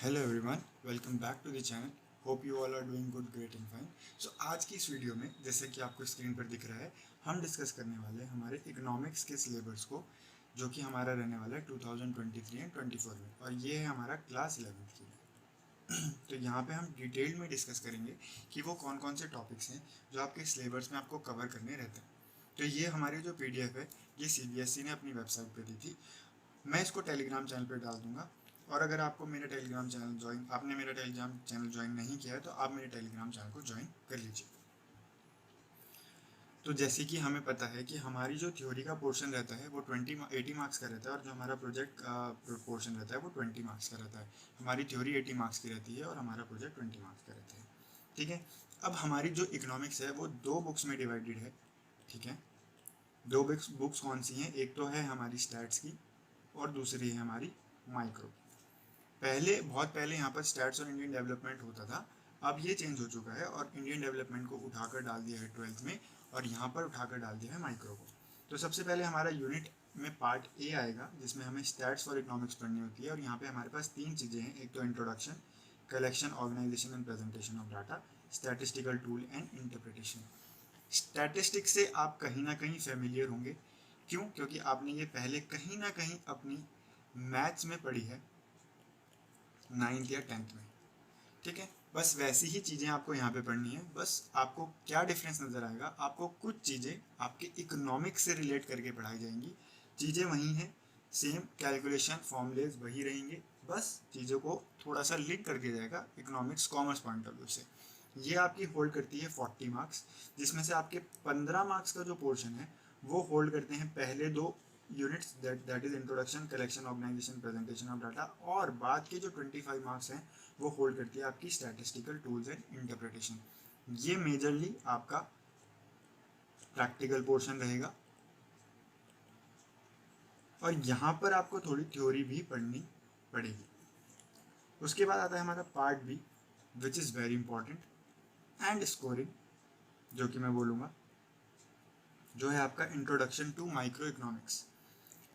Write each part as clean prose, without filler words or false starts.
Hello everyone, welcome back to the channel. Hope you all are doing good, great and fine. So आज की इस video में, जैसे कि आपको स्क्रीन पर दिख रहा है, हम डिस्कस करने वाले हैं हमारे इकोनॉमिक्स के सिलेबस को, जो कि हमारा रहने वाला है 2023 एंड 24 में, और ये है हमारा क्लास 11th के लिए। तो यहाँ पे हम डिटेल में डिस्कस करेंगे कि वो कौन कौन से टॉपिक्स हैं जो आपके सिलेबस में आपको कवर करने रहते हैं। तो ये हमारी जो PDF है, ये CBSE ने अपनी वेबसाइट पे दी थी। मैं इसको टेलीग्राम चैनल पे डाल दूंगा। और अगर आपको मेरा टेलीग्राम चैनल आपने मेरा टेलीग्राम चैनल ज्वाइन नहीं किया है तो आप मेरे टेलीग्राम चैनल को ज्वाइन कर लीजिए। तो जैसे कि हमें पता है कि हमारी जो थ्योरी का पोर्शन रहता है वो 80 मार्क्स का रहता है, और जो हमारा प्रोजेक्ट का पोर्शन रहता है वो 20 मार्क्स का रहता है। हमारी थ्योरी 80 मार्क्स की रहती है और हमारा प्रोजेक्ट 20 मार्क्स का रहता है। ठीक है। अब हमारी जो इकोनॉमिक्स है वो दो बुक्स में डिवाइडेड है। ठीक है। दो बुक्स कौन सी हैं? एक तो है हमारी स्टैट्स की और दूसरी है हमारी माइक्रो। बहुत पहले यहाँ पर स्टैट्स और इंडियन डेवलपमेंट होता था। अब ये चेंज हो चुका है और इंडियन डेवलपमेंट को उठाकर डाल दिया है 12th में, और यहाँ पर उठाकर डाल दिया है माइक्रो को। तो सबसे पहले हमारा यूनिट में पार्ट ए आएगा, जिसमें हमें स्टैट्स फॉर इकोनॉमिक्स पढ़नी होती है। और यहाँ पे हमारे पास तीन चीज़ें हैं। एक तो introduction, collection, organisation and presentation of data, statistical tool and interpretation. Statistics से आप कहीं ना कहीं फेमिलियर होंगे। क्यों? क्योंकि आपने ये पहले कहीं ना कहीं अपनी मैथ्स में पढ़ी है, 9th या 10th में। ठीक है। बस वैसी ही चीज़ें आपको यहाँ पे पढ़नी है। बस आपको क्या डिफरेंस नज़र आएगा, आपको कुछ चीज़ें आपके इकोनॉमिक्स से रिलेट करके पढ़ाई जाएंगी। चीज़ें वही हैं, सेम कैलकुलेशन फॉर्मूलेज वही रहेंगे, बस चीज़ों को थोड़ा सा लिंक कर दिया जाएगा economics commerce point of view से। ये आपकी होल्ड करती है 40 मार्क्स, जिसमें से आपके 15 मार्क्स का जो पोर्शन है वो होल्ड करते हैं पहले दो units, that is introduction, collection, organisation, presentation of data. और बाद के जो 25 मार्क्स हैं वो होल्ड करती है आपकी स्टैटिस्टिकल टूल्स एंड इंटरप्रिटेशन। ये मेजरली आपका प्रैक्टिकल पोर्शन रहेगा, और यहाँ पर आपको थोड़ी थ्योरी भी पढ़नी पड़ेगी। उसके बाद आता है हमारा part B, which is very important, and scoring, जो कि मैं बोलूँगा जो है आपका इंट्रोडक्शन टू माइक्रो इकोनॉमिक्स।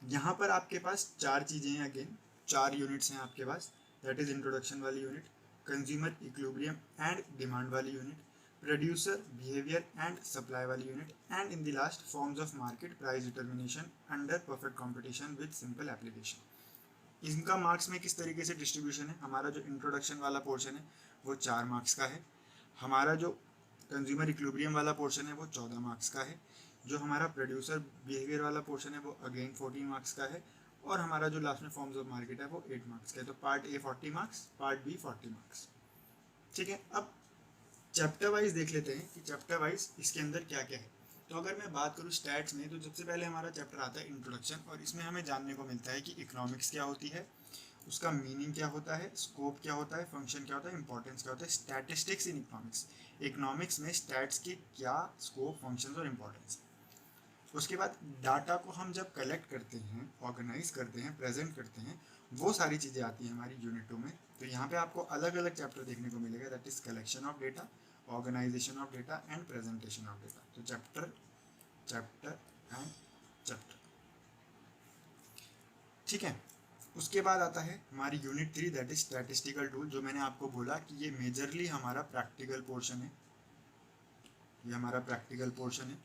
यहाँ पर आपके पास चार चीज़ें हैं, अगेन 4 यूनिट्स हैं आपके पास। दैट इज इंट्रोडक्शन वाली unit, consumer equilibrium and demand वाली unit, producer behaviour and supply वाली unit, and in the last forms of market price determination under perfect competition with simple application. इनका marks में किस तरीके से डिस्ट्रीब्यूशन है? हमारा जो इंट्रोडक्शन वाला पोर्शन है वो 4 मार्क्स का है। हमारा जो कंज्यूमर इक्विलिब्रियम वाला पोर्शन है वो 14 मार्क्स का है। जो हमारा प्रोड्यूसर बिहेवियर वाला पोर्शन है वो अगेन 14 मार्क्स का है। और हमारा जो लास्ट में फॉर्म्स ऑफ मार्केट है वो 8 मार्क्स का है। तो part A 40 marks, part B 40 marks. ठीक है। अब चैप्टर वाइज देख लेते हैं कि चैप्टर वाइज इसके अंदर क्या क्या है। तो अगर मैं बात करूँ स्टैट्स में, तो सबसे पहले हमारा चैप्टर आता है इंट्रोडक्शन, और इसमें हमें जानने को मिलता है कि इकोनॉमिक्स क्या होती है, उसका मीनिंग क्या होता है, स्कोप क्या होता है, फंक्शन क्या होता है, इंपॉर्टेंस क्या होता है, स्टैटिस्टिक्स इन इकोनॉमिक्स, इकोनॉमिक्स में स्टैट्स के क्या स्कोप, फंक्शन और इंपॉर्टेंस। उसके बाद डाटा को हम जब कलेक्ट करते हैं, ऑर्गेनाइज करते हैं, प्रेजेंट करते हैं, वो सारी चीज़ें आती हैं हमारी यूनिट 2 में। तो यहाँ पे आपको अलग अलग चैप्टर देखने को मिलेगा, that is collection of data, organisation of data and presentation of data. तो चैप्टर चैप्टर एंड चैप्टर। ठीक है। उसके बाद आता है हमारी unit 3, that is statistical tool, जो मैंने आपको बोला कि ये मेजरली हमारा प्रैक्टिकल पोर्शन है। ये हमारा प्रैक्टिकल पोर्शन है।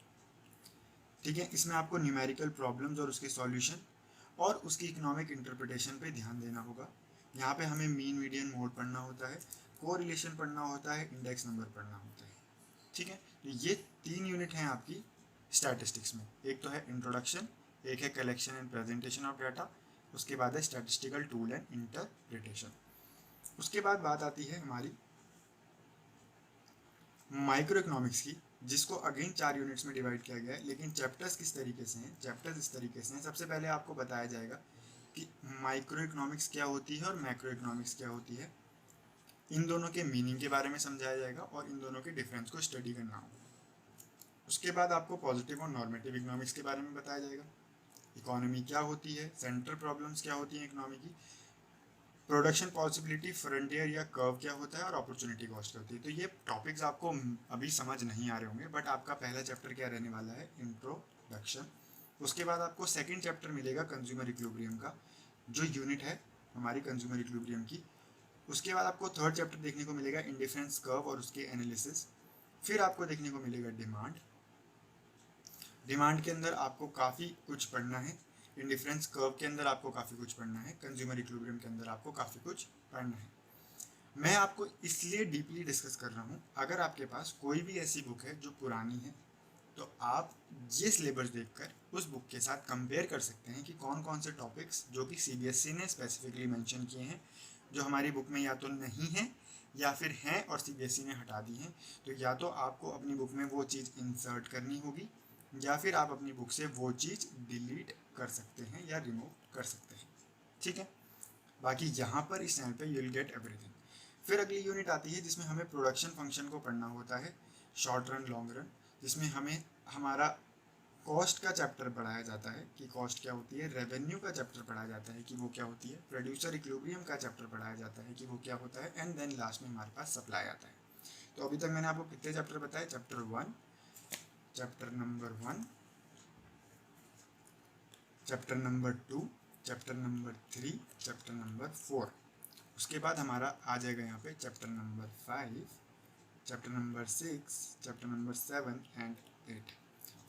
ठीक है। इसमें आपको न्यूमेरिकल प्रॉब्लम्स और उसके सॉल्यूशन और उसकी इकोनॉमिक इंटरप्रिटेशन पे ध्यान देना होगा। यहाँ पे हमें मीन मीडियन मोड पढ़ना होता है, कोरिलेशन पढ़ना होता है, इंडेक्स नंबर पढ़ना होता है। ठीक है। तो ये 3 यूनिट हैं आपकी स्टैटिस्टिक्स में। एक तो है इंट्रोडक्शन, एक है collection and presentation of data, उसके बाद है स्टैटिस्टिकल टूल एंड इंटरप्रिटेशन। उसके बाद बात आती है हमारी माइक्रो इकोनॉमिक्स की, जिसको अगेन 4 यूनिट्स में डिवाइड किया गया है। लेकिन चैप्टर्स किस तरीके से हैं? चैप्टर्स इस तरीके से हैं। सबसे पहले आपको बताया जाएगा कि माइक्रो इकोनॉमिक्स क्या होती है और मैक्रो इकोनॉमिक्स क्या होती है। इन दोनों के मीनिंग के बारे में समझाया जाएगा और इन दोनों के डिफरेंस को स्टडी करना होगा। उसके बाद आपको पॉजिटिव और नॉर्मेटिव इकोनॉमिक्स के बारे में बताया जाएगा। इकोनॉमी क्या होती है, सेंट्रल प्रॉब्लम्स क्या होती हैं इकोनॉमी की, प्रोडक्शन पॉसिबिलिटी, फ्रंटियर या कर्व क्या होता है, और अपॉर्चुनिटी कॉस्ट क्या होती है। तो ये टॉपिक्स आपको अभी समझ नहीं आ रहे होंगे, बट आपका पहला चैप्टर क्या रहने वाला है? इंट्रोडक्शन। उसके बाद आपको सेकंड चैप्टर मिलेगा कंज्यूमर इक्विलिब्रियम का, जो यूनिट है हमारी कंज्यूमर इक्विलिब्रियम की, उसके बाद आपको थर्ड चैप्टर देखने को मिलेगा इंडिफरेंस कर्व और उसके एनालिसिस। फिर आपको देखने को मिलेगा डिमांड। डिमांड के अंदर आपको काफ़ी कुछ पढ़ना है, इंडिफरेंस कर्व के अंदर आपको काफ़ी कुछ पढ़ना है, कंज्यूमर इक्विलिब्रियम के अंदर आपको काफ़ी कुछ पढ़ना है। मैं आपको इसलिए डीपली डिस्कस कर रहा हूँ, अगर आपके पास कोई भी ऐसी बुक है जो पुरानी है तो आप ये सिलेबस देखकर उस बुक के साथ कंपेयर कर सकते हैं कि कौन कौन से टॉपिक्स जो कि सीबीएसई ने स्पेसिफिकली मेंशन किए हैं, जो हमारी बुक में या तो नहीं है या फिर हैं और सीबीएसई ने हटा दी हैं। तो या तो आपको अपनी बुक में वो चीज़ इंसर्ट करनी होगी या फिर आप अपनी बुक से वो चीज़ डिलीट कर सकते हैं या रिमूव कर सकते हैं। ठीक है, बाकी यहाँ पर इस चैनल पे यू विल गेट एवरीथिंग। फिर अगली यूनिट आती है जिसमें हमें प्रोडक्शन फंक्शन को पढ़ना होता है, शॉर्ट रन लॉन्ग रन, जिसमें हमें हमारा कॉस्ट का चैप्टर पढ़ाया जाता है कि कॉस्ट क्या होती है, रेवेन्यू का चैप्टर पढ़ाया जाता है कि वो क्या होती है, प्रोड्यूसर इक्विलिब्रियम का चैप्टर पढ़ाया जाता है कि वो क्या होता है, एंड देन लास्ट में हमारे पास सप्लाई आता है। तो अभी तक मैंने आपको कितने चैप्टर बताए, chapter 1, chapter number 1, chapter number 2, chapter number 3, chapter number 4। उसके बाद हमारा आ जाएगा यहाँ पे chapter number 5, chapter number 6, chapter number 7 and 8।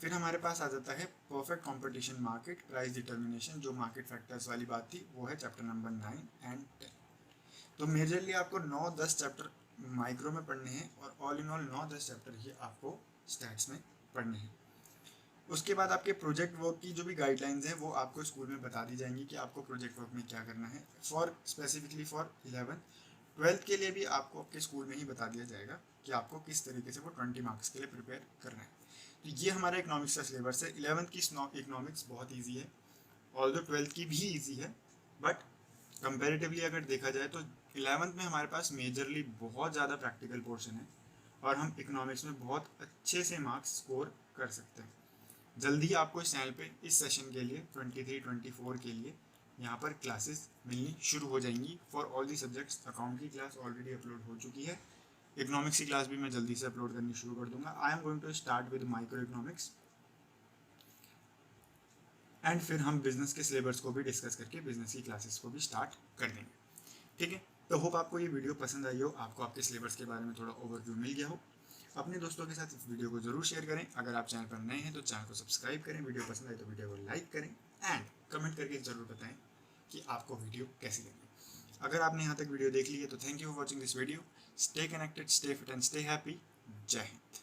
फिर हमारे पास आ जाता है perfect competition market price determination, जो मार्केट फैक्टर्स वाली बात थी, वो है चैप्टर नंबर 9 एंड 10। तो मेजरली आपको 9-10 चैप्टर माइक्रो में पढ़ने हैं और ऑल इन ऑल 9-10 चैप्टर ही आपको स्टैट्स में पढ़ने हैं। उसके बाद आपके प्रोजेक्ट वर्क की जो भी गाइडलाइंस हैं वो आपको स्कूल में बता दी जाएंगी कि आपको प्रोजेक्ट वर्क में क्या करना है। फॉर स्पेसिफिकली फॉर 11th-12th के लिए भी आपको आपके स्कूल में ही बता दिया जाएगा कि आपको किस तरीके से वो 20 मार्क्स के लिए प्रिपेयर करना है। तो ये हमारा इकोनॉमिक्स का सिलेबस है। 11th की इकोनॉमिक्स बहुत ईजी है, ऑल्दो 12th की भी ईजी है, बट कंपेरेटिवली अगर देखा जाए तो 11th में हमारे पास मेजरली बहुत ज़्यादा प्रैक्टिकल पोर्शन है और हम इकोनॉमिक्स में बहुत अच्छे से मार्क्स स्कोर कर सकते हैं। जल्दी आपको इस चैनल पे इस सेशन के लिए 23-24 के लिए यहाँ पर क्लासेस मिलनी शुरू हो जाएंगी for all the subjects. Account की क्लास ऑलरेडी अपलोड हो चुकी है, इकोनॉमिक्स की क्लास भी मैं जल्दी से अपलोड करनी शुरू कर दूंगा। I am going to start with micro economics and फिर हम बिजनेस के सिलेबस को भी डिस्कस करके बिजनेस की क्लासेस को भी स्टार्ट कर देंगे। ठीक है, तो होप आपको ये वीडियो पसंद आई हो, आपको आपके सिलेबस के बारे में थोड़ा ओवरव्यू मिल गया हो। अपने दोस्तों के साथ इस वीडियो को जरूर शेयर करें। अगर आप चैनल पर नए हैं तो चैनल को सब्सक्राइब करें, वीडियो पसंद आए तो वीडियो को लाइक करें एंड कमेंट करके जरूर बताएं कि आपको वीडियो कैसी लगी। अगर आपने यहाँ तक वीडियो देख ली है तो thank you for watching this video. Stay connected, stay fit and stay happy. जय हिंद।